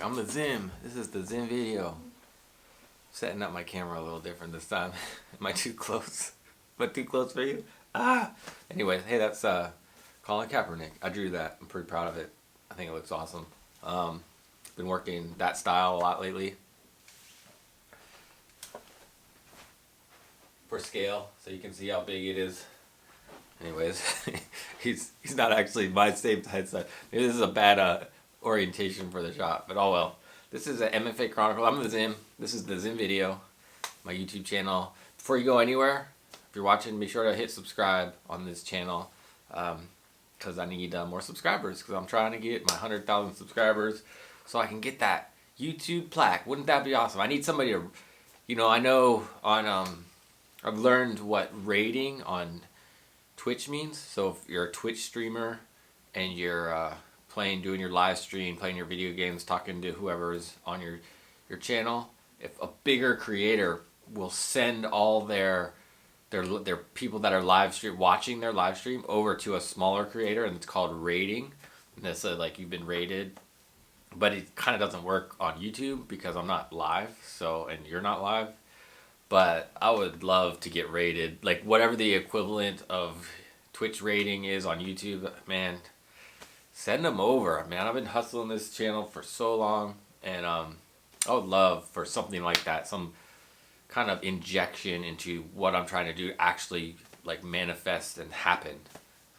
back. I'm the Zim. This is the Zim video. Setting up my camera a little different this time. Am I too close? Am I too close for you? Ah! Anyway, hey, that's Colin Kaepernick. I drew that. I'm pretty proud of it. I think it looks awesome. Been working that style a lot lately. For scale, so you can see how big it is. Anyways, he's not actually my same headset. Maybe this is a bad orientation for the shot, but oh well. This is an MFA Chronicle. I'm the Zim. This is the Zim video, my YouTube channel. Before you go anywhere, if you're watching, be sure to hit subscribe on this channel because I need more subscribers because I'm trying to get my 100,000 subscribers so I can get that YouTube plaque. Wouldn't that be awesome? I need somebody to, I know on, I've learned what rating on Twitch means. So if you're a Twitch streamer and you're doing your live stream, playing your video games, talking to whoever is on your channel, if a bigger creator will send all their people that are watching their live stream over to a smaller creator, and it's called rating. And that's like you've been rated, but it kind of doesn't work on YouTube because I'm not live, and you're not live. But I would love to get rated, like whatever the equivalent of Twitch rating is on YouTube, man. Send them over, man. I've been hustling this channel for so long, and I would love for something like that, some kind of injection into what I'm trying to do actually like manifest and happen.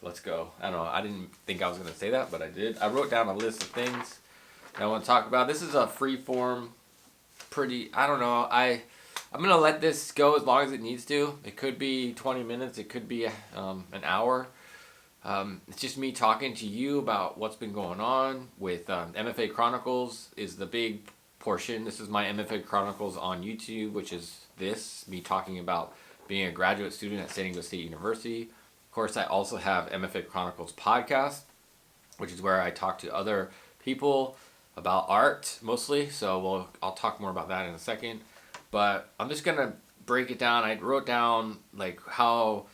Let's go. I don't know. I didn't think I was gonna say that, but I did. I wrote down a list of things that I want to talk about. This is a free form, I don't know. I'm gonna let this go as long as it needs to. It could be 20 minutes. It could be an hour. It's just me talking to you about what's been going on with MFA Chronicles is the big portion. This is my MFA Chronicles on YouTube, which is me talking about being a graduate student at San Diego State University. Of course, I also have MFA Chronicles podcast, which is where I talk to other people about art mostly. So I'll talk more about that in a second. But I'm just gonna break it down. I wrote down like how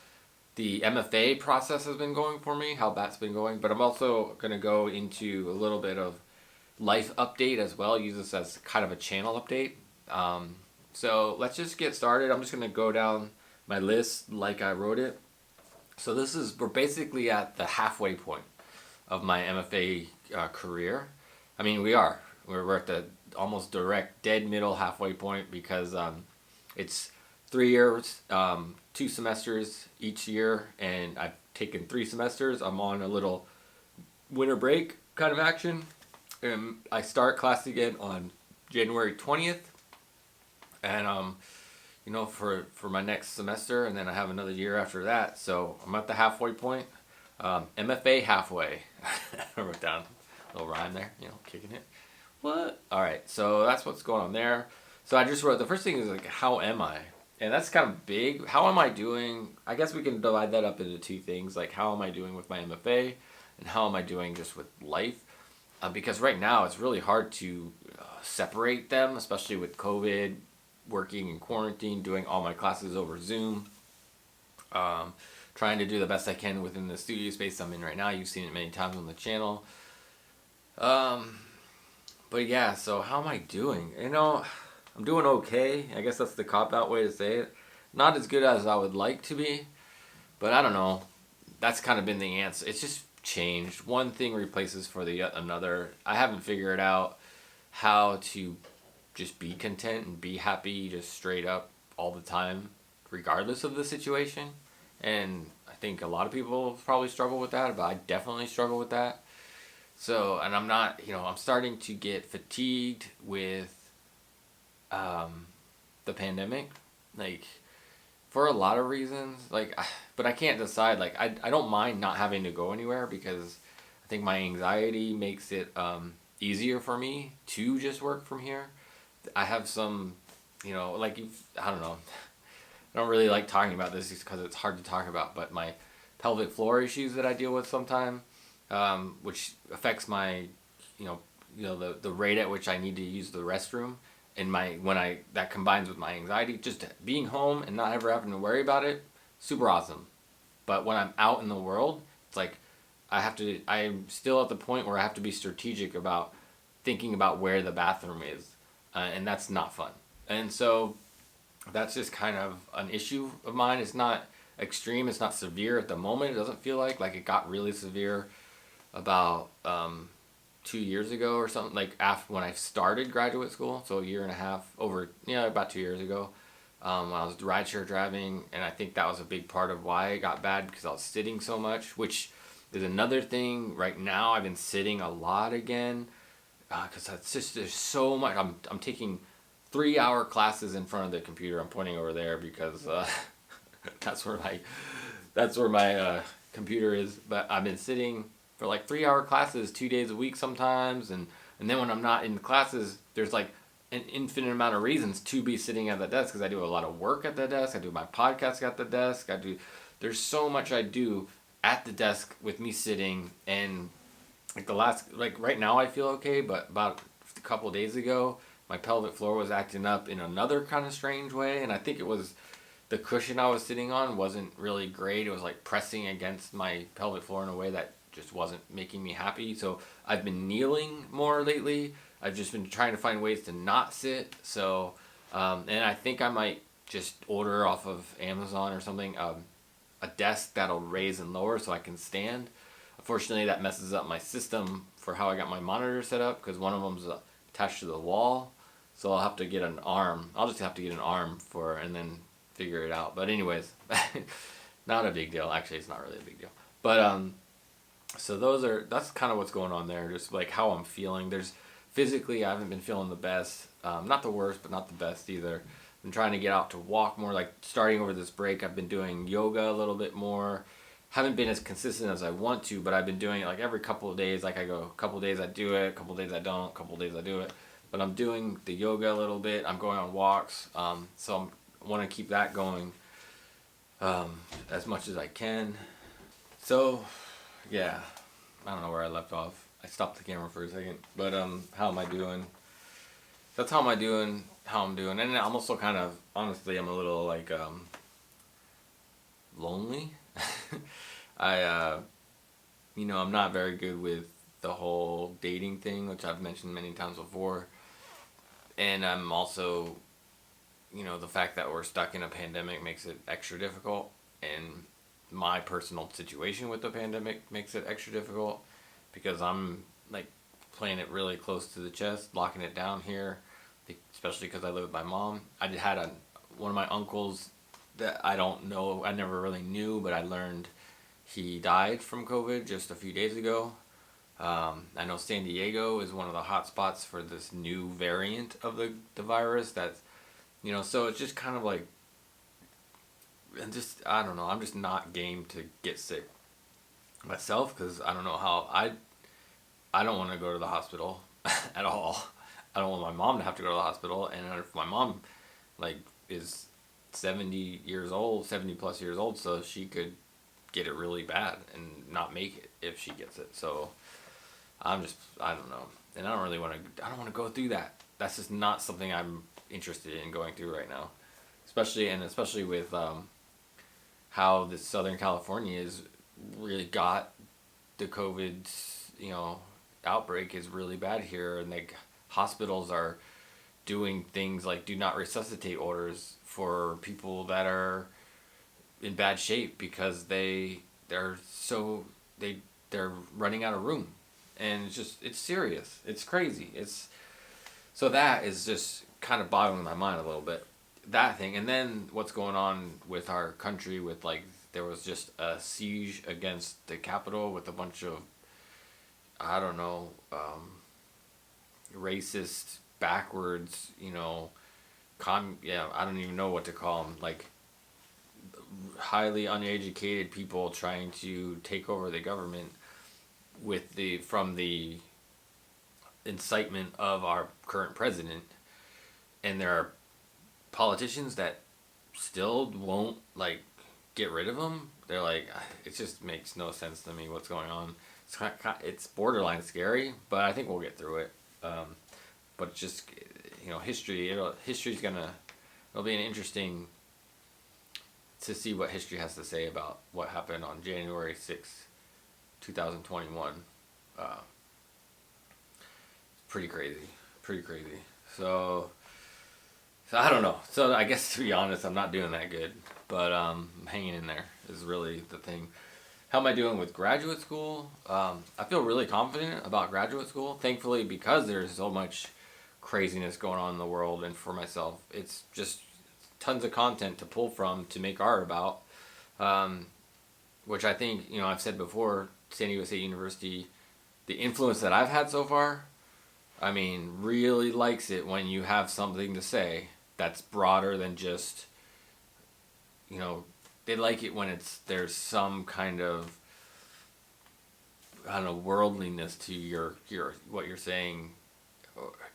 the MFA process has been going for me, how that's been going, but I'm also going to go into a little bit of life update as well, use this as kind of a channel update. So let's just get started. I'm just going to go down my list like I wrote it. So we're basically at the halfway point of my MFA career. I mean, we're at the almost direct dead middle halfway point because it's 3 years, 2 semesters each year, and I've taken 3 semesters. I'm on a little winter break kind of action. I start class again on January 20th, and for my next semester, and then I have another year after that. So I'm at the halfway point. MFA halfway. I wrote down a little rhyme there, kicking it. What? All right, so that's what's going on there. So I just wrote, the first thing is like, how am I? And that's kind of big. How am I doing? I guess we can divide that up into 2 things. Like, how am I doing with my MFA? And how am I doing just with life? Because right now, it's really hard to separate them, especially with COVID, working in quarantine, doing all my classes over Zoom. Trying to do the best I can within the studio space I'm in right now. You've seen it many times on the channel. But yeah, so how am I doing? I'm doing okay. I guess that's the cop-out way to say it. Not as good as I would like to be, but I don't know. That's kind of been the answer. It's just changed. One thing replaces for another. I haven't figured out how to just be content and be happy just straight up all the time, regardless of the situation. And I think a lot of people probably struggle with that, but I definitely struggle with that. So, and I'm not, I'm starting to get fatigued with the pandemic, like for a lot of reasons, but I can't decide. Like I don't mind not having to go anywhere because I think my anxiety makes it easier for me to just work from here. I have some, I don't know. I don't really like talking about this because it's hard to talk about, but my pelvic floor issues that I deal with sometimes, which affects my, the rate at which I need to use the restroom. And that combines with my anxiety, just being home and not ever having to worry about it, super awesome. But when I'm out in the world, it's like I'm still at the point where I have to be strategic about thinking about where the bathroom is, and that's not fun. And so that's just kind of an issue of mine. It's not extreme. It's not severe at the moment. It doesn't feel like it got really severe about 2 years ago or something, like after when I started graduate school, so a year and a half over, about 2 years ago. I was rideshare driving, and I think that was a big part of why it got bad, because I was sitting so much, which is another thing. Right now, I've been sitting a lot again, because there's so much. I'm taking 3-hour classes in front of the computer. I'm pointing over there because that's where my computer is. But I've been sitting for like 3-hour classes 2 days a week sometimes, and then when I'm not in the classes, there's like an infinite amount of reasons to be sitting at the desk, because I do a lot of work at the desk. I do my podcast at the desk. There's so much I do at the desk with me sitting, and right now I feel okay, but about a couple days ago, my pelvic floor was acting up in another kind of strange way, and I think it was the cushion I was sitting on wasn't really great. It was like pressing against my pelvic floor in a way that just wasn't making me happy. So I've been kneeling more lately. I've just been trying to find ways to not sit. So, and I think I might just order off of Amazon or something, a desk that'll raise and lower so I can stand. Unfortunately, that messes up my system for how I got my monitor set up, because one of them's attached to the wall. So I'll have to get an arm. I'll just have to get an arm and then figure it out. But anyways, not a big deal. Actually, it's not really a big deal. But so that's kind of what's going on there. Just like how I'm feeling. Physically, I haven't been feeling the best. Not the worst, but not the best either. I'm trying to get out to walk more. Like starting over this break, I've been doing yoga a little bit more. Haven't been as consistent as I want to, but I've been doing it like every couple of days. Like I go, a couple of days I do it, a couple of days I don't, a couple of days I do it. But I'm doing the yoga a little bit. I'm going on walks. So I want to keep that going as much as I can. So, yeah, I don't know where I left off. I stopped the camera for a second. But how am I doing? That's how I'm doing. And I'm also kind of, honestly, I'm a little like lonely. I'm not very good with the whole dating thing, which I've mentioned many times before. And I'm also, the fact that we're stuck in a pandemic makes it extra difficult. And my personal situation with the pandemic makes it extra difficult, because I'm like playing it really close to the chest, locking it down here, especially because I live with my mom. I had one of my uncles that I don't know, I never really knew, but I learned he died from COVID just a few days ago. I know San Diego is one of the hot spots for this new variant of the virus. That's, so it's just kind of like, and just, I don't know, I'm just not game to get sick myself, because I don't know how, I don't want to go to the hospital at all. I don't want my mom to have to go to the hospital, and if my mom, is 70 plus years old, so she could get it really bad and not make it if she gets it. So I don't know. And I don't want to go through that. That's just not something I'm interested in going through right now. Especially with how the Southern California is really got the COVID, outbreak is really bad here, and hospitals are doing things like do not resuscitate orders for people that are in bad shape, because they're running out of room, and it's serious. It's crazy. So that is just kind of boggling my mind a little bit, that thing. And then what's going on with our country with there was just a siege against the Capitol with a bunch of, I don't know, racist, backwards, I don't even know what to call them, highly uneducated people trying to take over the government from the incitement of our current president. And there are politicians that still won't get rid of him. They're it just makes no sense to me what's going on. It's borderline scary, but I think we'll get through it. But just, history, it'll be an interesting to see what history has to say about what happened on January 6th, 2021. pretty crazy, pretty crazy. So, so I don't know. So I guess to be honest, I'm not doing that good, but hanging in there is really the thing. How am I doing with graduate school? I feel really confident about graduate school. Thankfully, because there's so much craziness going on in the world, and for myself, it's just tons of content to pull from to make art about. Um, which I think, I've said before, San Diego State University, the influence that I've had so far, I mean, really likes it when you have something to say that's broader than just, you know, they like it when there's some kind of, I don't know, worldliness to your what you're saying,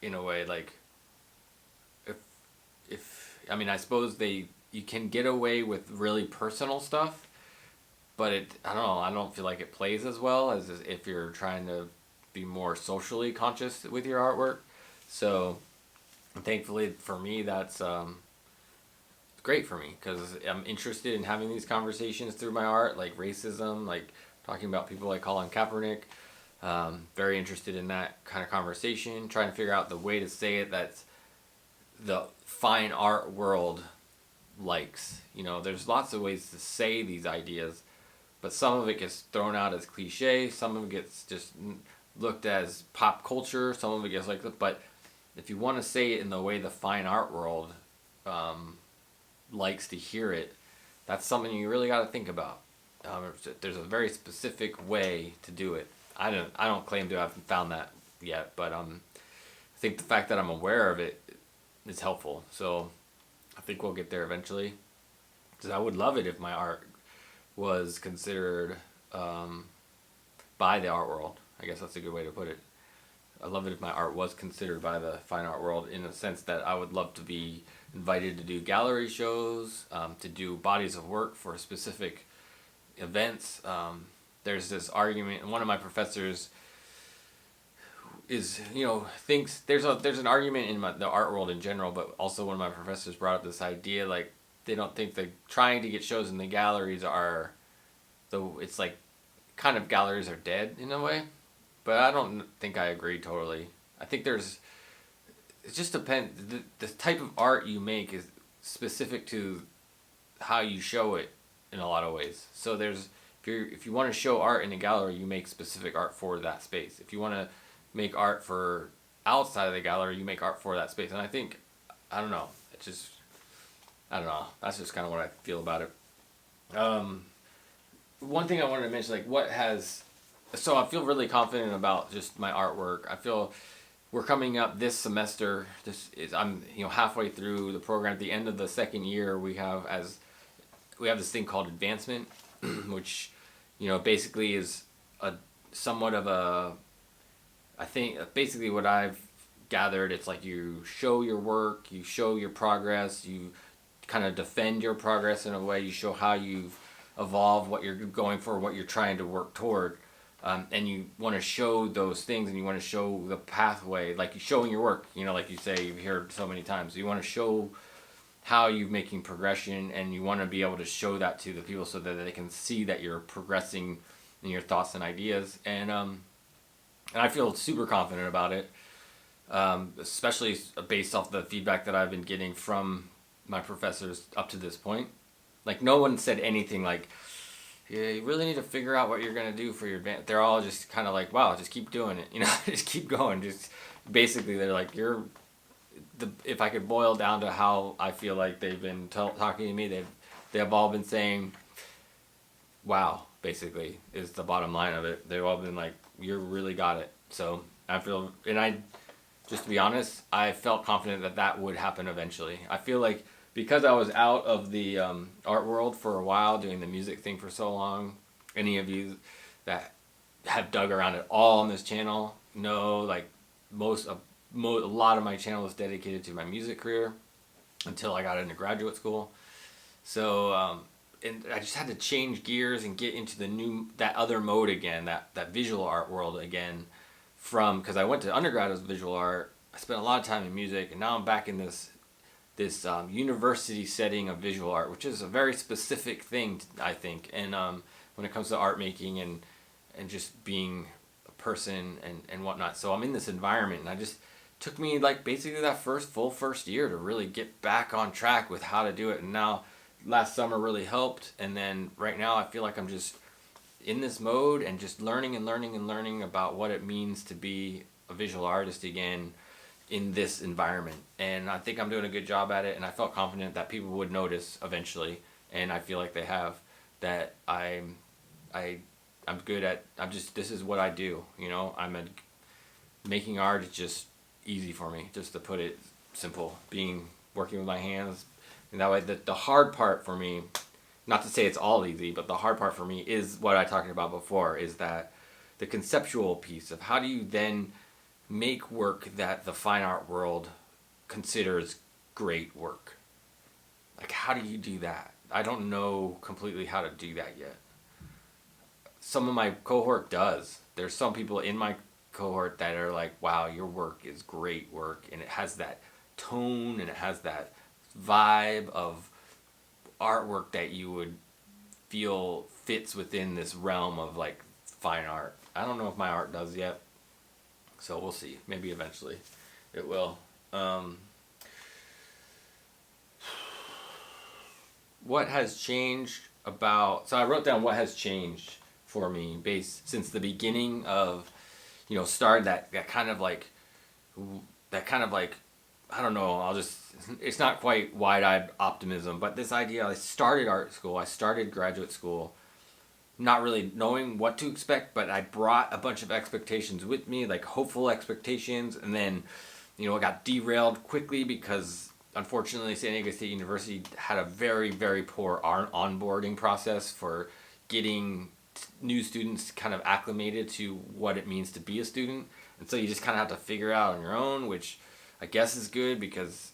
in a way. Like, if I mean, I suppose you can get away with really personal stuff, but I don't know, I don't feel like it plays as well as if you're trying to be more socially conscious with your artwork. So thankfully for me, that's great for me, because I'm interested in having these conversations through my art, like racism, like talking about people like Colin Kaepernick. Very interested in that kind of conversation, trying to figure out the way to say it that's the fine art world likes. There's lots of ways to say these ideas, but some of it gets thrown out as cliche, some of it gets just looked as pop culture, some of it gets like, but if you want to say it in the way the fine art world likes to hear it, that's something you really got to think about. There's a very specific way to do it. I don't claim to have found that yet, but I think the fact that I'm aware of it is helpful. So I think we'll get there eventually. Because I would love it if my art was considered by the art world. I guess that's a good way to put it. I love it if my art was considered by the fine art world, in the sense that I would love to be invited to do gallery shows, to do bodies of work for specific events. There's this argument, and one of my professors thinks there's an argument in the art world in general, but also one of my professors brought up this idea, like, they don't think that trying to get shows in the galleries it's like kind of galleries are dead in a way. But I don't think I agree totally. I think it just depends. The type of art you make is specific to how you show it in a lot of ways. So if you want to show art in a gallery, you make specific art for that space. If you want to make art for outside of the gallery, you make art for that space. And I think, I don't know, I don't know. That's just kind of what I feel about it. One thing I wanted to mention, like, so I feel really confident about just my artwork. I feel we're coming up this semester. I'm halfway through the program. At the end of the second year, we have this thing called advancement, which basically is a somewhat of a, I think basically what I've gathered, it's like you show your work, you show your progress, you kind of defend your progress in a way, you show how you've evolved, what you're going for, what you're trying to work toward. And you want to show those things, and you want to show the pathway, like showing your work, like you say, you've heard so many times. You want to show how you're making progression, and you want to be able to show that to the people so that they can see that you're progressing in your thoughts and ideas. And I feel super confident about it, especially based off the feedback that I've been getting from my professors up to this point. Like, no one said anything like, yeah, you really need to figure out what you're going to do for your advance. They're all just kind of like, wow, just keep doing it. Just keep going. Just basically, they're like, if I could boil down to how I feel like they've been talking to me, they've all been saying, wow, basically, is the bottom line of it. They've all been like, you really got it. So just to be honest, I felt confident that would happen eventually. I feel like, because I was out of the art world for a while, doing the music thing for so long, any of you that have dug around at all on this channel know, like, a lot of my channel is dedicated to my music career until I got into graduate school. So, and I just had to change gears and get into that other mode again, that visual art world again, because I went to undergrad as visual art. I spent a lot of time in music, and now I'm back in this university setting of visual art, which is a very specific thing, I think. And when it comes to art making and just being a person and whatnot. So I'm in this environment, and I just took me like basically that first year to really get back on track with how to do it. And now last summer really helped, and then right now I feel like I'm just in this mode and just learning and learning and learning about what it means to be a visual artist again in this environment. And I think I'm doing a good job at it, and I felt confident that people would notice eventually, and I feel like they have, that I'm good at, this is what I do, making art is just easy for me, just to put it simple, working with my hands. And that way the hard part for me, not to say it's all easy, but the hard part for me is what I talked about before, is that the conceptual piece of how do you then make work that the fine art world considers great work. Like, how do you do that? I don't know completely how to do that yet. Some of my cohort does. There's some people in my cohort that are like, wow, your work is great work, and it has that tone and it has that vibe of artwork that you would feel fits within this realm of like fine art. I don't know if my art does yet, so we'll see. Maybe eventually it will. What has changed so I wrote down what has changed for me since the beginning of, started that kind of like, I don't know, it's not quite wide-eyed optimism, but this idea, I started art school, I started graduate school, not really knowing what to expect, but I brought a bunch of expectations with me, like hopeful expectations, and then, I got derailed quickly because, unfortunately, San Diego State University had a very, very poor onboarding process for getting new students kind of acclimated to what it means to be a student, and so you just kind of have to figure it out on your own, which I guess is good because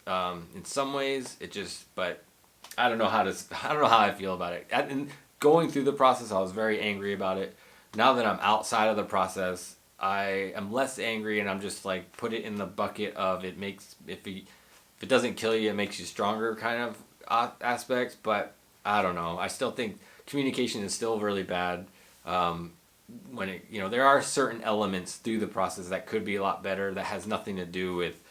in some ways but I don't know how I feel about it. And going through the process, I was very angry about it. Now that I'm outside of the process, I am less angry, and I'm just like, put it in the bucket of if it doesn't kill you, it makes you stronger kind of aspects. But I don't know. I still think communication is still really bad. When there are certain elements through the process that could be a lot better, that has nothing to do with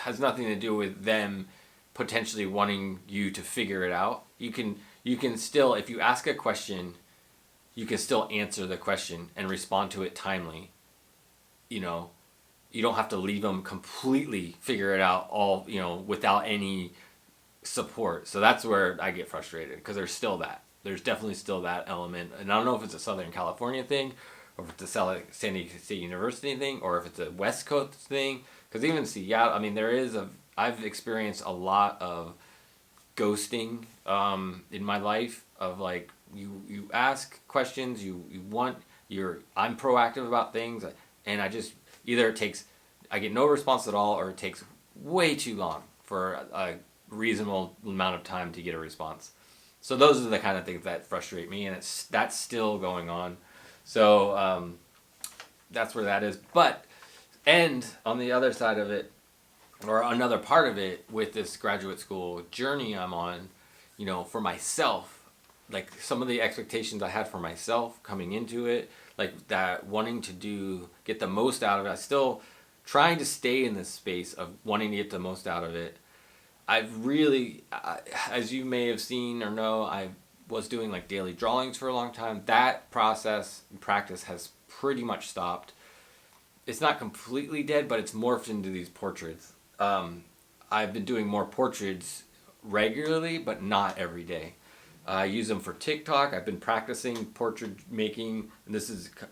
has nothing to do with them potentially wanting you to figure it out. You can still, if you ask a question, you can still answer the question and respond to it timely. You don't have to leave them completely figure it out all, without any support. So that's where I get frustrated, because there's definitely still that element. And I don't know if it's a Southern California thing, or if it's a San Diego State University thing, or if it's a West Coast thing. Because even Seattle, I've experienced a lot of ghosting in my life, of like, you ask questions, I'm proactive about things, and I get no response at all, or it takes way too long for a reasonable amount of time to get a response. So those are the kind of things that frustrate me, and that's still going on. So that's where that is. And on the other side of it, or another part of it, with this graduate school journey I'm on, for myself, like some of the expectations I had for myself coming into it, like that wanting to get the most out of it, I still trying to stay in this space of wanting to get the most out of it. I've really, as you may have seen or know, I was doing like daily drawings for a long time. That process and practice has pretty much stopped. It's not completely dead, but it's morphed into these portraits. I've been doing more portraits regularly, but not every day. I use them for TikTok. I've been practicing portrait making, and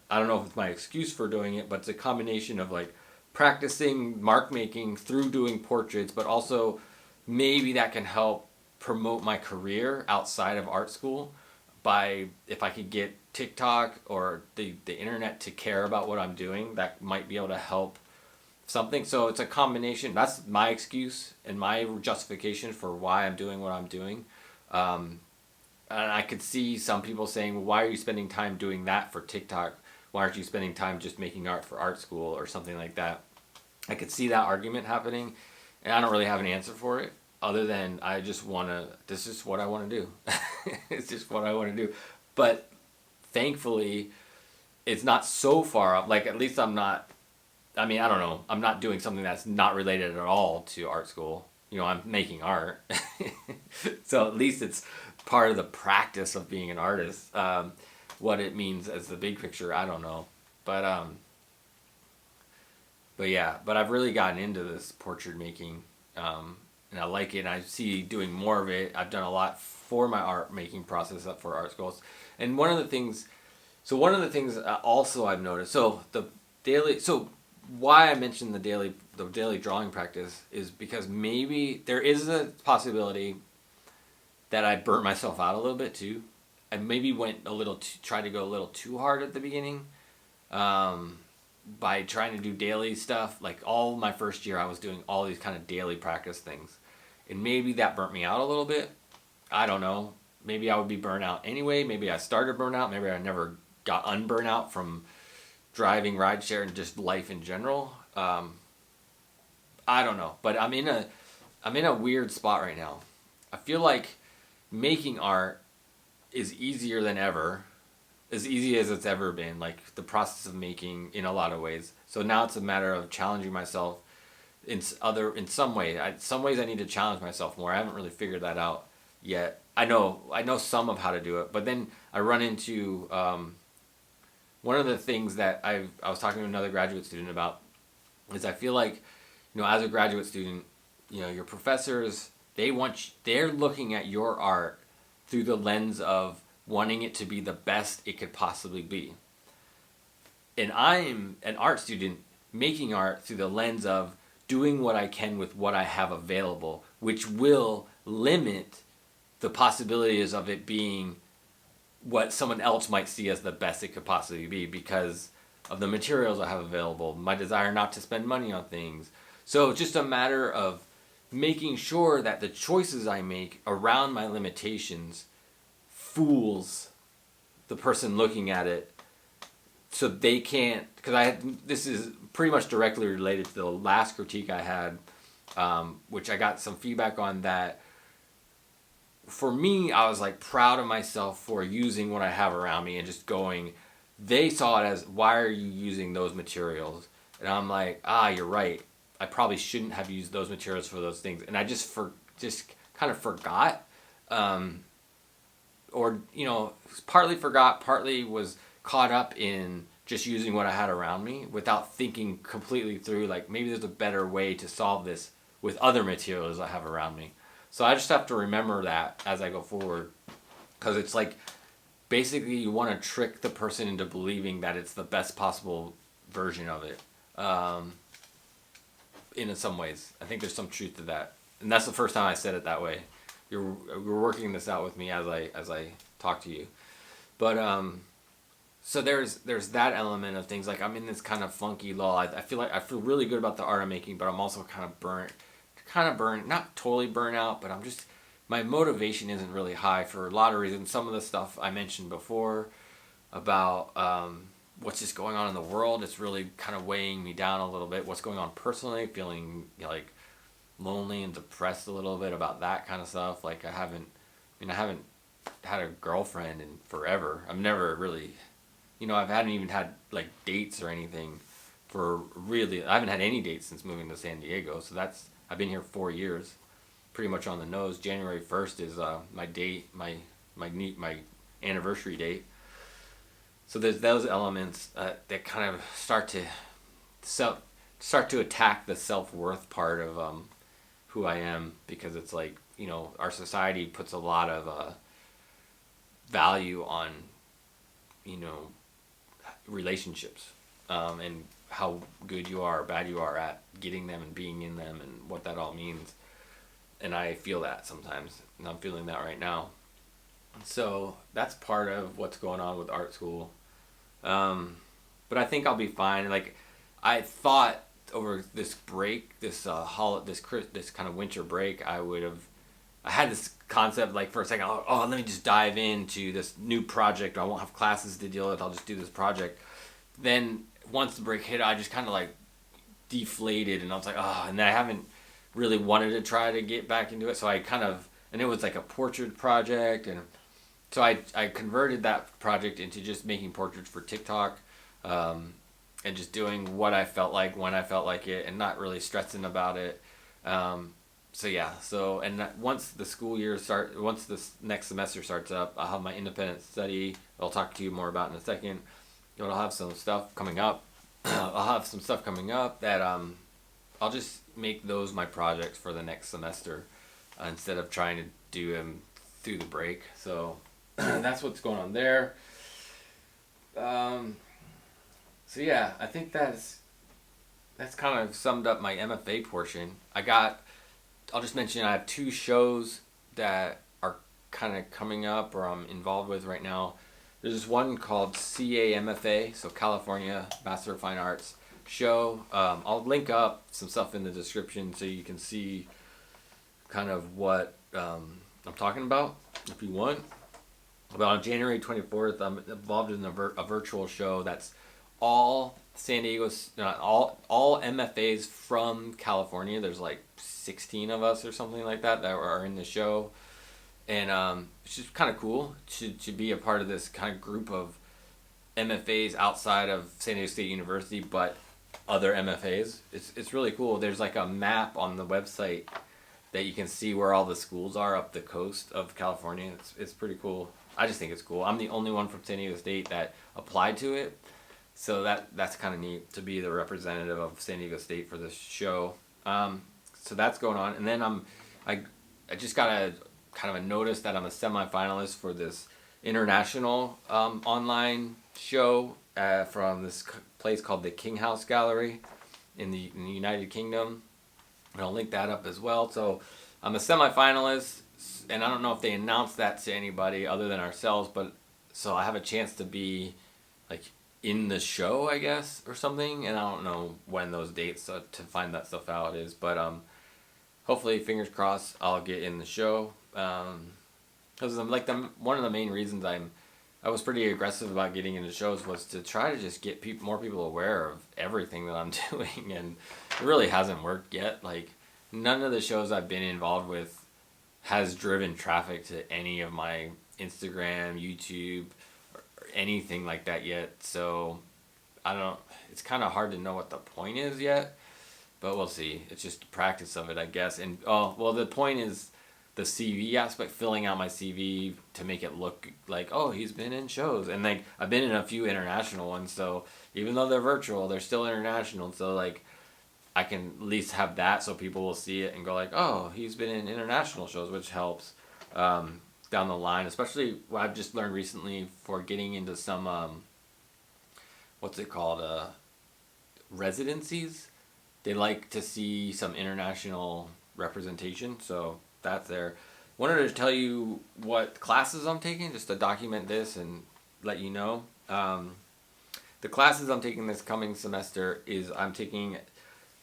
I don't know if it's my excuse for doing it, but it's a combination of like practicing mark making through doing portraits, but also maybe that can help promote my career outside of art school, if I could get TikTok or the internet to care about what I'm doing, that might be able to help something. So it's a combination. That's my excuse and my justification for why I'm doing what I'm doing. And I could see some people saying, well, why are you spending time doing that for TikTok? Why aren't you spending time just making art for art school or something like that? I could see that argument happening, and I don't really have an answer for it, other than this is what I want to do. It's just what I want to do. But thankfully, it's not so far up. Like, at least I'm not, I mean, I don't know. I'm not doing something that's not related at all to art school. I'm making art. So at least it's part of the practice of being an artist. What it means as the big picture, I don't know. But yeah, but I've really gotten into this portrait making, and I like it. And I see doing more of it. I've done a lot for my art making process up for art schools. And one of the things also I've noticed. So why I mentioned the daily drawing practice is because maybe there is a possibility that I burnt myself out a little bit too. I maybe tried to go a little too hard at the beginning. By trying to do daily stuff. Like all my first year I was doing all these kind of daily practice things. And maybe that burnt me out a little bit. I don't know. Maybe I would be burnt out anyway. Maybe I started burnt out. Maybe I never got unburnt out from driving rideshare and just life in general. I don't know. But I'm in a weird spot right now. I feel like making art is easier than ever. As easy as it's ever been, like the process of making in a lot of ways. So now it's a matter of challenging myself in some way. Some ways I need to challenge myself more. I haven't really figured that out yet. I know some of how to do it, but then I run into one of the things that I was talking to another graduate student about is I feel like, as a graduate student, your professors, they're looking at your art through the lens of wanting it to be the best it could possibly be. And I'm an art student making art through the lens of doing what I can with what I have available, which will limit the possibilities of it being what someone else might see as the best it could possibly be because of the materials I have available, my desire not to spend money on things. So it's just a matter of making sure that the choices I make around my limitations fools the person looking at it so they can't, because this is pretty much directly related to the last critique I had, which I got some feedback on that. For me, I was like proud of myself for using what I have around me and just going, they saw it as, why are you using those materials? And I'm like, you're right. I probably shouldn't have used those materials for those things. And I just kind of forgot. Or partly forgot, partly was caught up in just using what I had around me without thinking completely through, like, maybe there's a better way to solve this with other materials I have around me. So I just have to remember that as I go forward, because it's like, basically you want to trick the person into believing that it's the best possible version of it. In some ways, I think there's some truth to that, and that's the first time I said it that way. You're working this out with me as I talk to you, but so there's that element of things. Like, I'm in this kind of funky lull. I feel really good about the art I'm making, but I'm also kind of burnt, not totally burnt out, but my motivation isn't really high for a lot of reasons. Some of the stuff I mentioned before about what's just going on in the world, it's really kind of weighing me down a little bit. What's going on personally, feeling like lonely and depressed a little bit about that kind of stuff. Like, I haven't had a girlfriend in forever. I've never really, I haven't even had like dates or anything I haven't had any dates since moving to San Diego. So I've been here 4 years, pretty much on the nose. January 1st is my date, my anniversary date. So there's those elements that kind of start to attack the self-worth part of who I am, because it's like, our society puts a lot of value on, relationships, and how good you are or bad you are at getting them and being in them and what that all means. And I feel that sometimes, and I'm feeling that right now. So that's part of what's going on with art school. But I think I'll be fine. Like, I thought over this break, this kind of winter break, I had this concept, like, for a second, let me just dive into this new project. I won't have classes to deal with. I'll just do this project. Then once the break hit, I just kind of like deflated, and I was like, and I haven't really wanted to try to get back into it. So I and it was like a portrait project, and so I converted that project into just making portraits for TikTok, and just doing what I felt like when I felt like it, and not really stressing about it. So yeah, once the school year once this next semester starts up, I'll have my independent study. I'll talk to you more about in a second. I'll have some stuff coming up. I'll have some stuff coming up that I'll just make those my projects for the next semester, instead of trying to do them through the break. So that's what's going on there. So yeah, I think that's kind of summed up my MFA portion. I'll just mention I have two shows that are kind of coming up or I'm involved with right now. There's this one called CAMFA, so California Master of Fine Arts show. I'll link up some stuff in the description so you can see kind of what I'm talking about if you want. But on January 24th, I'm involved in a virtual show that's all San Diego's, all MFAs from California. There's like 16 of us or something like that are in the show. And it's just kind of cool to be a part of this kind of group of MFAs outside of San Diego State University, but other MFAs. It's really cool. There's like a map on the website that you can see where all the schools are up the coast of California. It's pretty cool. I just think it's cool. I'm the only one from San Diego State that applied to it, so that's kind of neat to be the representative of San Diego State for this show. So that's going on, and then I just got a kind of a notice that I'm a semifinalist for this international online show from this place called the King House Gallery in the United Kingdom. And I'll link that up as well. So I'm a semifinalist, and I don't know if they announced that to anybody other than ourselves, but so I have a chance to be like in the show, I guess, or something. And I don't know when those dates to find that stuff out is, but hopefully, fingers crossed, I'll get in the show. Because like one of the main reasons I was pretty aggressive about getting into shows was to try to just get more people aware of everything that I'm doing, and it really hasn't worked yet. Like, none of the shows I've been involved with has driven traffic to any of my Instagram, YouTube, or anything like that yet. So it's kind of hard to know what the point is yet, but we'll see. It's just the practice of it, I guess. And the point is the CV aspect, filling out my CV to make it look like, oh, he's been in shows. And like, I've been in a few international ones, so even though they're virtual, they're still international. So like, I can at least have that so people will see it and go like, oh, he's been in international shows, which helps down the line. Especially what I've just learned recently for getting into some, what's it called, residencies. They like to see some international representation, so that's there. Wanted to tell you what classes I'm taking, just to document this and let you know. The classes I'm taking this coming semester is I'm taking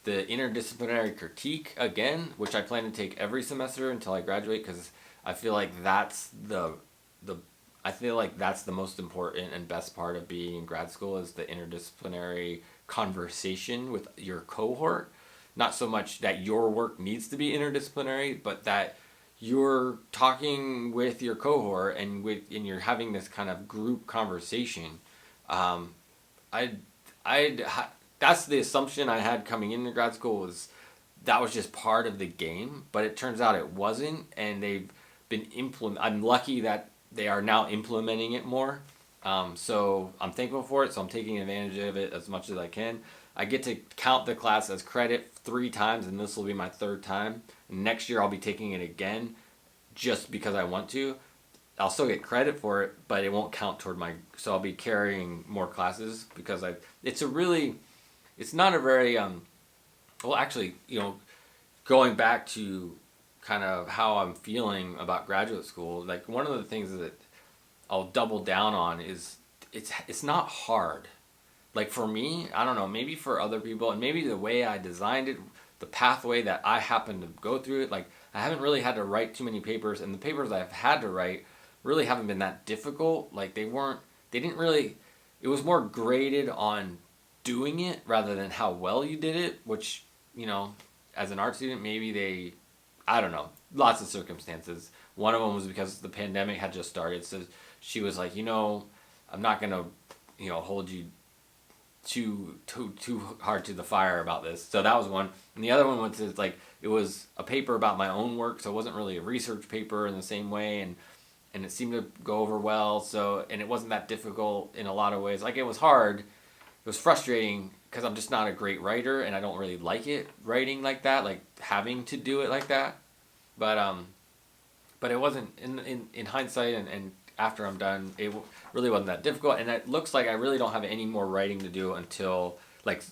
the interdisciplinary critique again, which I plan to take every semester until I graduate, because I feel like that's the most important and best part of being in grad school is the interdisciplinary conversation with your cohort. Not so much that your work needs to be interdisciplinary, but that you're talking with your cohort and you're having this kind of group conversation. That's the assumption I had coming into grad school, was that was just part of the game, but it turns out it wasn't, and they've been I'm lucky that they are now implementing it more. So I'm thankful for it. So I'm taking advantage of it as much as I can. I get to count the class as credit 3 times, and this will be my 3rd time. Next year I'll be taking it again just because I want to. I'll still get credit for it, but it won't count toward so I'll be carrying more classes because it's not a very, well, actually, going back to kind of how I'm feeling about graduate school, like one of the things that I'll double down on is it's not hard. Like for me, I don't know, maybe for other people, and maybe the way I designed it, the pathway that I happened to go through it, like I haven't really had to write too many papers, and the papers I've had to write really haven't been that difficult. Like it was more graded on doing it rather than how well you did it, which, as an art student, maybe I don't know. lots of circumstances. One of them was because the pandemic had just started, so she was like, I'm not gonna, hold you too hard to the fire about this. So that was one, and the other one was like it was a paper about my own work, so it wasn't really a research paper in the same way, and it seemed to go over well. So and it wasn't that difficult in a lot of ways. Like it was hard, it was frustrating because I'm just not a great writer, and I don't really like it writing like that, like having to do it like that. But it wasn't in hindsight and after I'm done, it really wasn't that difficult, and it looks like I really don't have any more writing to do until like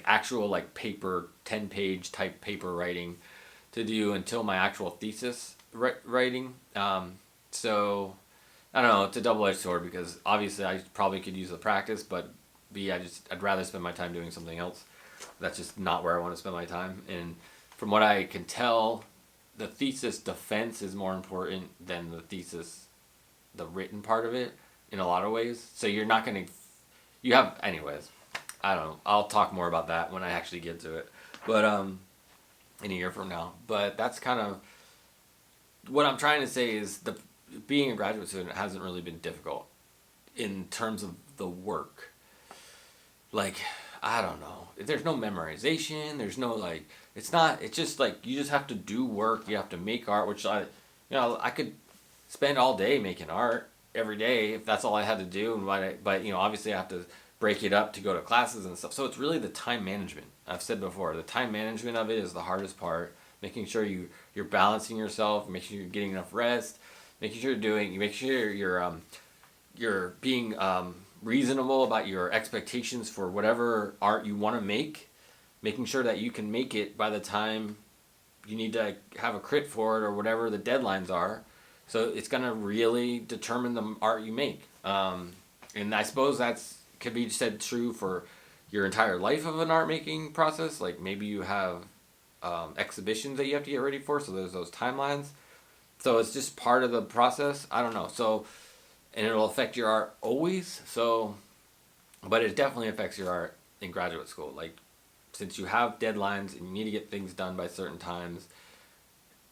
actual like paper 10-page type paper writing to do until my actual thesis writing. So I don't know, it's a double-edged sword because obviously I probably could use the practice, but I'd rather spend my time doing something else. That's just not where I want to spend my time. And from what I can tell, the thesis defense is more important than the written part of it in a lot of ways. So you're not going to, anyways, I don't know. I'll talk more about that when I actually get to it. But, in a year from now. But that's kind of, what I'm trying to say is being a graduate student hasn't really been difficult in terms of the work. Like, I don't know. There's no memorization. There's no it's just like you just have to do work. You have to make art, which I could spend all day making art every day if that's all I had to do. But obviously I have to break it up to go to classes and stuff. So it's really the time management. I've said before, the time management of it is the hardest part. Making sure you're balancing yourself, making sure you're getting enough rest, making sure you're being reasonable about your expectations for whatever art you want to make, making sure that you can make it by the time you need to have a crit for it or whatever the deadlines are. So it's going to really determine the art you make. And I suppose could be said true for your entire life of an art making process. Like maybe you have exhibitions that you have to get ready for, so there's those timelines. So it's just part of the process. I don't know. So, and it'll affect your art always. So, but it definitely affects your art in graduate school. Like, since you have deadlines and you need to get things done by certain times,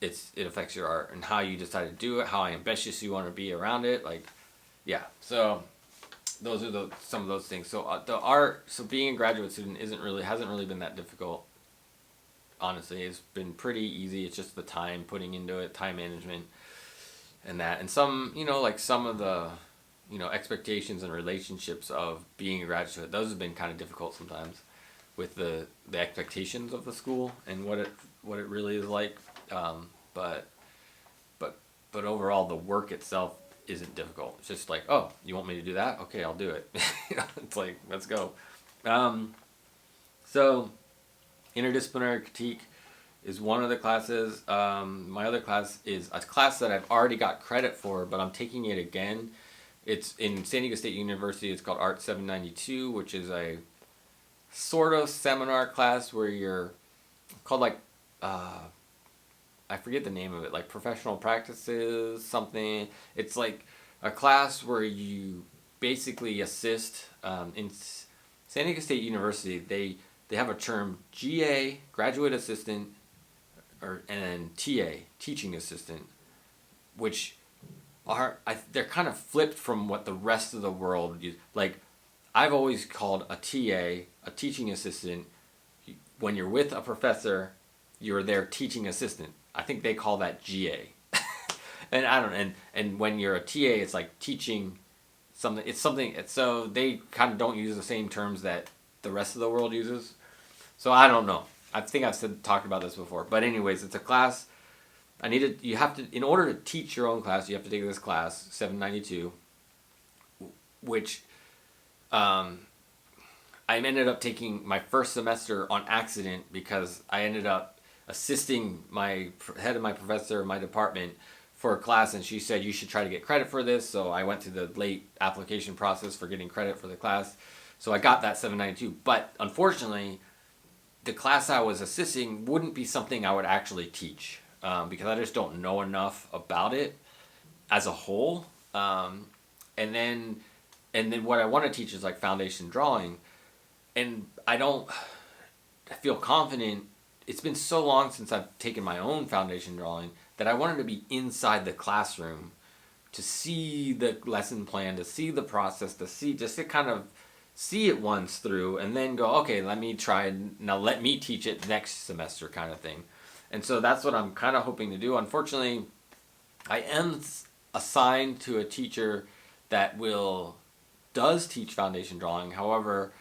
it affects your art and how you decide to do it, how ambitious you want to be around it. Like, yeah. So, those are some of those things. So being a graduate student hasn't really been that difficult. Honestly, it's been pretty easy. It's just the time putting into it, time management, and that. And some of the, expectations and relationships of being a graduate student, those have been kind of difficult sometimes with the expectations of the school and what it really is like. But overall, the work itself isn't difficult. It's just like, oh, you want me to do that? Okay, I'll do it. It's like, let's go. So interdisciplinary critique is one of the classes. My other class is a class that I've already got credit for, but I'm taking it again. It's in San Diego State University. It's called Art 792, which is a sort of seminar class where you're called I forget the name of it, like professional practices, something. It's like a class where you basically assist. In San Diego State University, they have a term GA, graduate assistant, and TA, teaching assistant, which they're kind of flipped from what the rest of the world use. Like, I've always called a TA, a teaching assistant, when you're with a professor, you're their teaching assistant. I think they call that GA. And I don't know, and when you're a TA, it's like teaching something. So they kind of don't use the same terms that the rest of the world uses. So I don't know. I think I've talked about this before. But anyways, it's a class. In order to teach your own class, you have to take this class, 792, which I ended up taking my first semester on accident because I ended up assisting my head of my professor in my department for a class, and she said you should try to get credit for this. So I went through the late application process for getting credit for the class. So I got that 792. But unfortunately, the class I was assisting wouldn't be something I would actually teach because I just don't know enough about it as a whole. And then what I want to teach is like foundation drawing, and I feel confident it's been so long since I've taken my own foundation drawing that I wanted to be inside the classroom to see the lesson plan, to see the process, to see, just to kind of see it once through and then go, okay, let me try, now let me teach it next semester kind of thing. And so that's what I'm kind of hoping to do. Unfortunately, I am assigned to a teacher that does teach foundation drawing. However,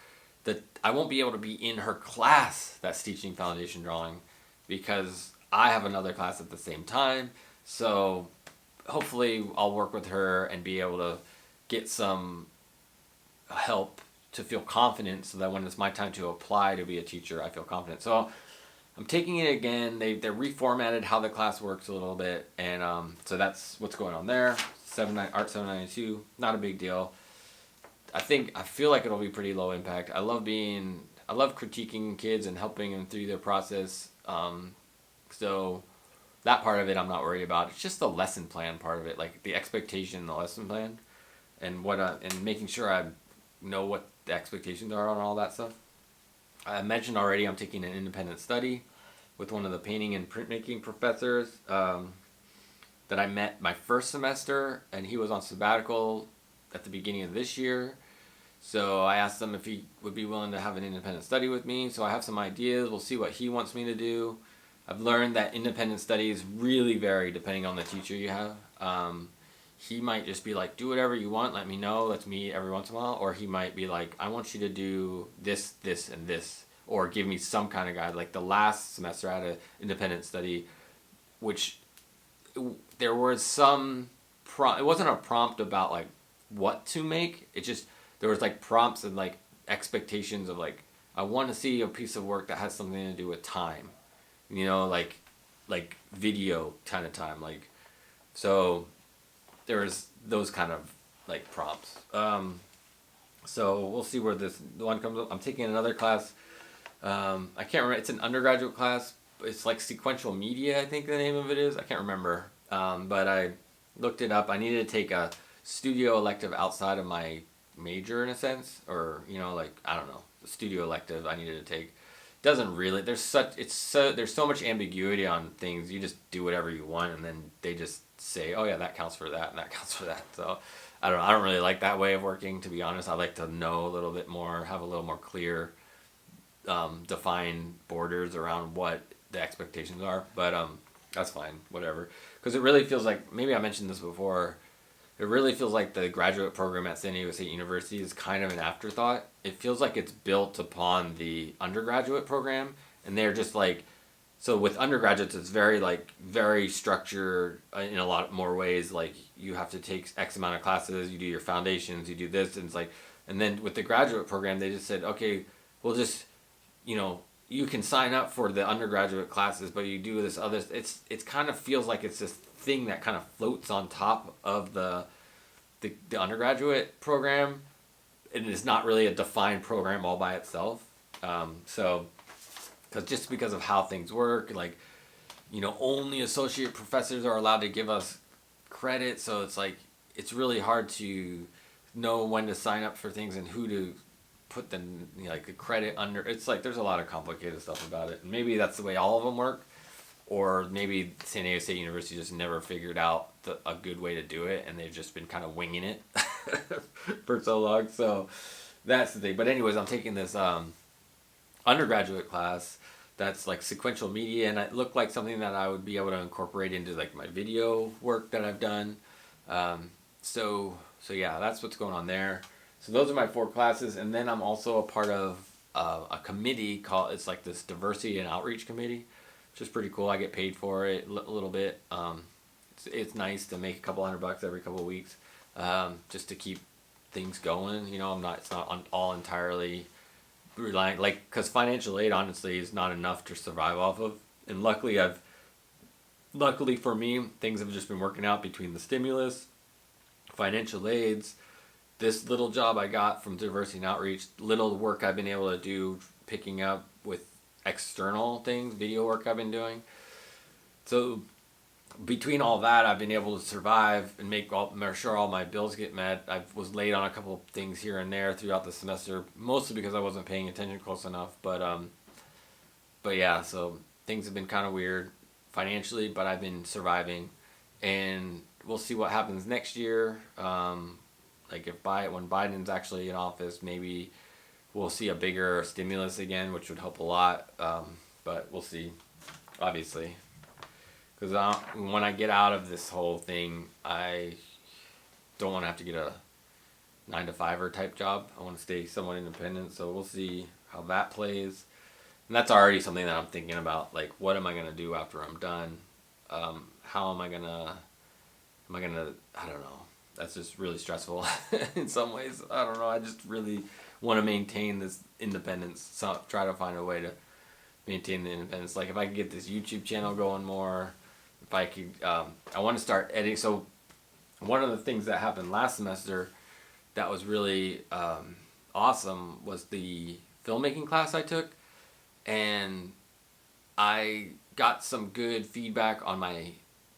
that I won't be able to be in her class that's teaching foundation drawing because I have another class at the same time. So hopefully I'll work with her and be able to get some help to feel confident so that when it's my time to apply to be a teacher, I feel confident. So I'm taking it again. They reformatted how the class works a little bit, and so that's what's going on there. Art 792, not a big deal. I feel like it'll be pretty low impact. I love critiquing kids and helping them through their process. So that part of it I'm not worried about. It's just the lesson plan part of it, like the expectation in the lesson plan, and and making sure I know what the expectations are on all that stuff. I mentioned already I'm taking an independent study with one of the painting and printmaking professors that I met my first semester, and he was on sabbatical at the beginning of this year. So I asked him if he would be willing to have an independent study with me. So I have some ideas. We'll see what he wants me to do. I've learned that independent studies really vary depending on the teacher you have. He might just be like, do whatever you want, let me know, let's meet every once in a while. Or he might be like, I want you to do this, this, and this. Or give me some kind of guide. Like the last semester I had an independent study, which there was some it wasn't a prompt about like what to make. It just, there was like prompts and like expectations of like, I want to see a piece of work that has something to do with time. You know, like video kind of time. Like, so there was those kind of like prompts. So we'll see where the one comes up. I'm taking another class. I can't remember. It's an undergraduate class. It's like sequential media, I think the name of it is. I can't remember. But I looked it up. I needed to take a studio elective outside of my major in a sense, or like I don't know, the studio elective I needed to take. Doesn't really. There's so much ambiguity on things. You just do whatever you want, and then they just say, oh yeah, that counts for that, and that counts for that. So I don't know. I don't really like that way of working, to be honest. I like to know a little bit more, have a little more clear, defined borders around what the expectations are. But that's fine, whatever. Because it really feels like, maybe I mentioned this before, it really feels like the graduate program at San Diego State University is kind of an afterthought. It feels like it's built upon the undergraduate program, and they're just like, so with undergraduates it's very structured in a lot more ways. Like you have to take X amount of classes, you do your foundations, you do this, and it's like, and then with the graduate program they just said, okay, we'll just, you can sign up for the undergraduate classes, but you do this other. It's kind of feels like it's this thing that kind of floats on top of the undergraduate program, and it's not really a defined program all by itself. So, because of how things work, like, only associate professors are allowed to give us credit. So it's like it's really hard to know when to sign up for things and who to put the the credit under. It's like there's a lot of complicated stuff about it, and maybe that's the way all of them work, or maybe San Diego State University just never figured out a good way to do it, and they've just been kind of winging it for so long. So that's the thing. But anyways, I'm taking this undergraduate class that's like sequential media, and it looked like something that I would be able to incorporate into like my video work that I've done. So yeah, that's what's going on there. So those are my 4 classes, and then I'm also a part of a committee it's like this diversity and outreach committee, which is pretty cool. I get paid for it a little bit. It's nice to make a couple $100 every couple of weeks, just to keep things going. It's not all entirely reliant, because financial aid honestly is not enough to survive off of. And luckily for me, things have just been working out between the stimulus, financial aids, this little job I got from diversity and outreach, little work I've been able to do picking up with external things, video work I've been doing. So between all that, I've been able to survive and make sure all my bills get met. I was late on a couple of things here and there throughout the semester, mostly because I wasn't paying attention close enough. But yeah, so things have been kind of weird financially, but I've been surviving, and we'll see what happens next year. Like when Biden's actually in office, maybe we'll see a bigger stimulus again, which would help a lot. But we'll see, obviously, because when I get out of this whole thing, I don't want to have to get a 9 to 5 type job. I want to stay somewhat independent. So we'll see how that plays. And that's already something that I'm thinking about. Like, what am I gonna do after I'm done? How am I gonna? I don't know. That's just really stressful in some ways. I don't know. I just really want to maintain this independence. So try to find a way to maintain the independence. Like if I could get this YouTube channel going more, if I could, I want to start editing. So one of the things that happened last semester that was really awesome was the filmmaking class I took, and I got some good feedback on my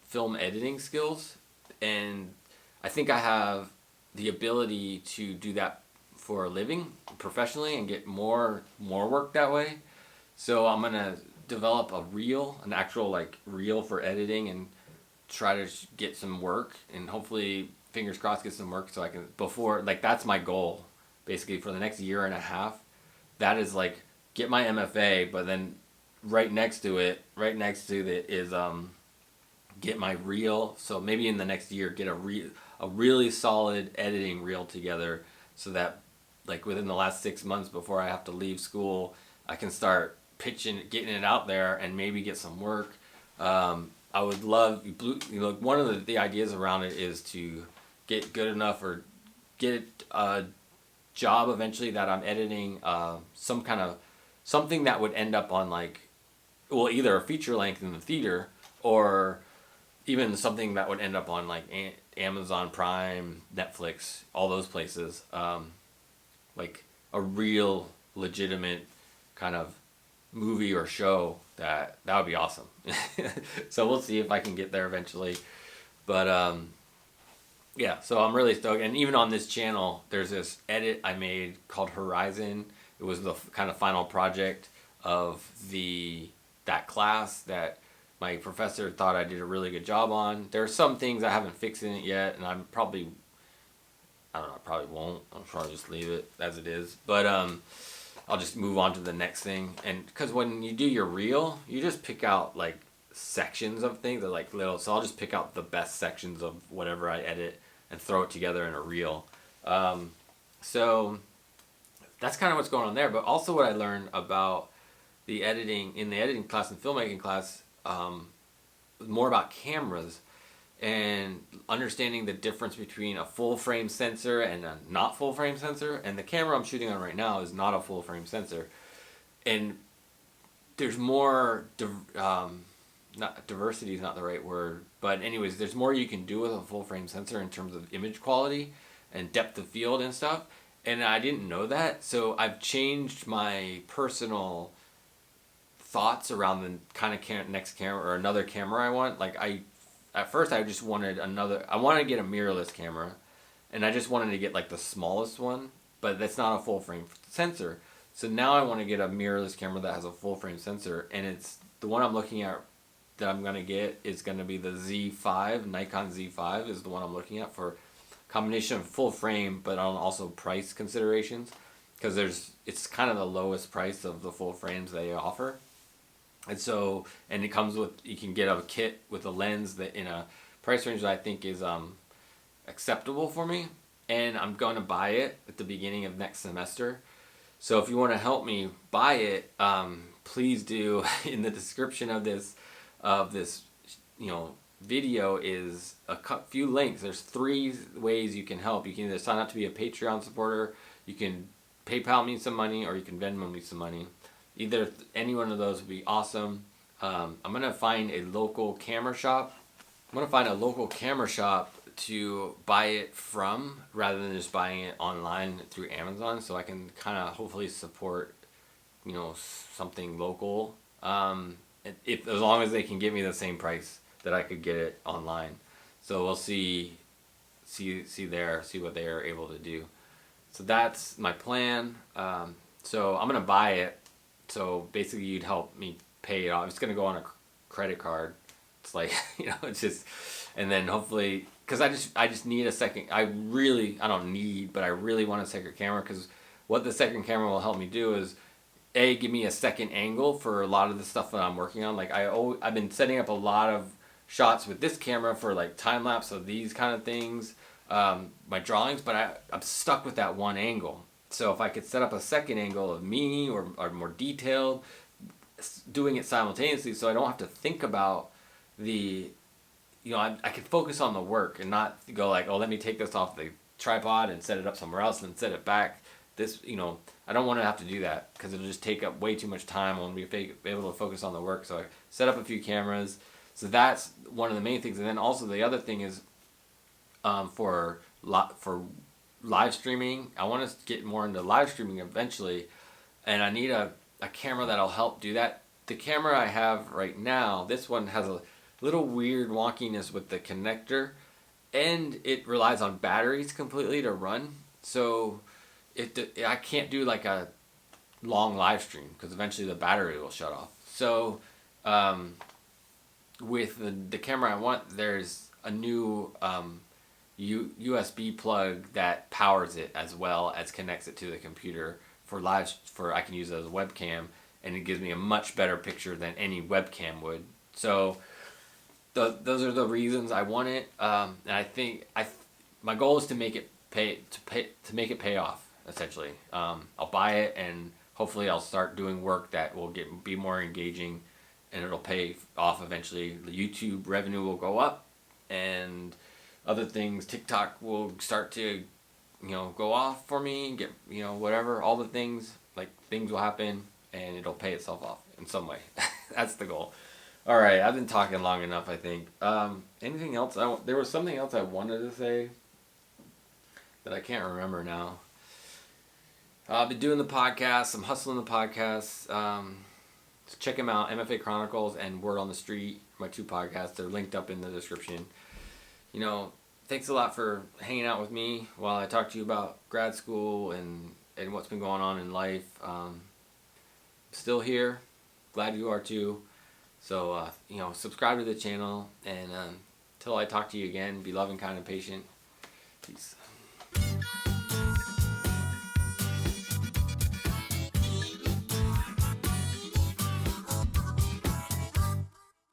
film editing skills, and I think I have the ability to do that for a living professionally and get more work that way. So I'm gonna develop an actual like reel for editing, and try to get some work, and hopefully fingers crossed get some work so I can that's my goal basically for the next year and a half. That is like get my MFA, but then right next to it is get my reel. So maybe in the next year get a really solid editing reel together, so that like within the last 6 months before I have to leave school, I can start getting it out there and maybe get some work. I would love, one of the ideas around it is to get good enough or get a job eventually that I'm editing something that would end up on either a feature length in the theater, or even something that would end up on like Amazon Prime, Netflix, all those places. Like a real legitimate kind of movie or show that would be awesome. So we'll see if I can get there eventually. But yeah, so I'm really stoked. And even on this channel, there's this edit I made called Horizon. It was the kind of final project of that class that my professor thought I did a really good job on. There are some things I haven't fixed in it yet, and I probably won't. I'm sure I'll just leave it as it is. But I'll just move on to the next thing. And because when you do your reel, you just pick out like sections of things that like little. So I'll just pick out the best sections of whatever I edit and throw it together in a reel. So that's kind of what's going on there. But also what I learned about the editing class and filmmaking class, more about cameras and understanding the difference between a full frame sensor and a not full frame sensor. And the camera I'm shooting on right now is not a full frame sensor. And there's more, not diversity is not the right word, but anyways, there's more you can do with a full frame sensor in terms of image quality and depth of field and stuff. And I didn't know that, so I've changed my personal thoughts around the kind of next camera or another camera I want. At first I just wanted I wanted to get a mirrorless camera, and I just wanted to get like the smallest one, but that's not a full frame sensor. So now I want to get a mirrorless camera that has a full frame sensor, and it's the one I'm looking at that I'm going to get is going to be the Z5, Nikon Z5 is the one I'm looking at for combination of full frame, but on also price considerations, because it's kind of the lowest price of the full frames they offer. And it comes with, you can get a kit with a lens that in a price range that I think is acceptable for me, and I'm going to buy it at the beginning of next semester. So if you want to help me buy it, please do. In the description of this video is a few links. There's 3 ways you can help. You can either sign up to be a Patreon supporter, you can PayPal me some money, or you can Venmo me some money. Any one of those would be awesome. I'm going to find a local camera shop. To buy it from, rather than just buying it online through Amazon, so I can kind of hopefully support, something local. As long as they can give me the same price that I could get it online. So we'll see what they are able to do. So that's my plan. So I'm gonna buy it. So basically you'd help me pay it off. It's gonna go on a credit card. It's like it's just, and then hopefully, because I just need a second. I don't need, but I really want a second camera, because what the second camera will help me do is give me a second angle for a lot of the stuff that I'm working on. Like I've been setting up a lot of shots with this camera for like time lapse of these kind of things, my drawings, but I'm stuck with that one angle. So if I could set up a second angle of me or more detailed, doing it simultaneously, so I don't have to think about the, I can focus on the work and not go like, oh, let me take this off the tripod and set it up somewhere else and then set it back. This, I don't want to have to do that, because it'll just take up way too much time. I want to be able to focus on the work. So I set up a few cameras. So that's one of the main things. And then also the other thing is for live streaming. I want to get more into live streaming eventually. And I need a camera that'll help do that. The camera I have right now, this one has a little weird wonkiness with the connector. And it relies on batteries completely to run. So I can't do like a long live stream, because eventually the battery will shut off. So with the camera I want, there's a new USB plug that powers it as well as connects it to the computer for I can use it as a webcam, and it gives me a much better picture than any webcam would. So those are the reasons I want it, and I think my goal is to make it make it pay off. Essentially, I'll buy it, and hopefully I'll start doing work that will be more engaging, and it'll pay off eventually. The YouTube revenue will go up, and other things, TikTok will start to, go off for me, get, whatever, all the things will happen, and it'll pay itself off in some way. That's the goal. All right, I've been talking long enough, I think. Anything else? There was something else I wanted to say that I can't remember now. I've been doing the podcast. I'm hustling the podcast. So check them out, MFA Chronicles and Word on the Street, my two podcasts. They're linked up in the description. Thanks a lot for hanging out with me while I talk to you about grad school and what's been going on in life. Still here. Glad you are too. So, subscribe to the channel, and until I talk to you again, be loving, kind, and patient. Peace.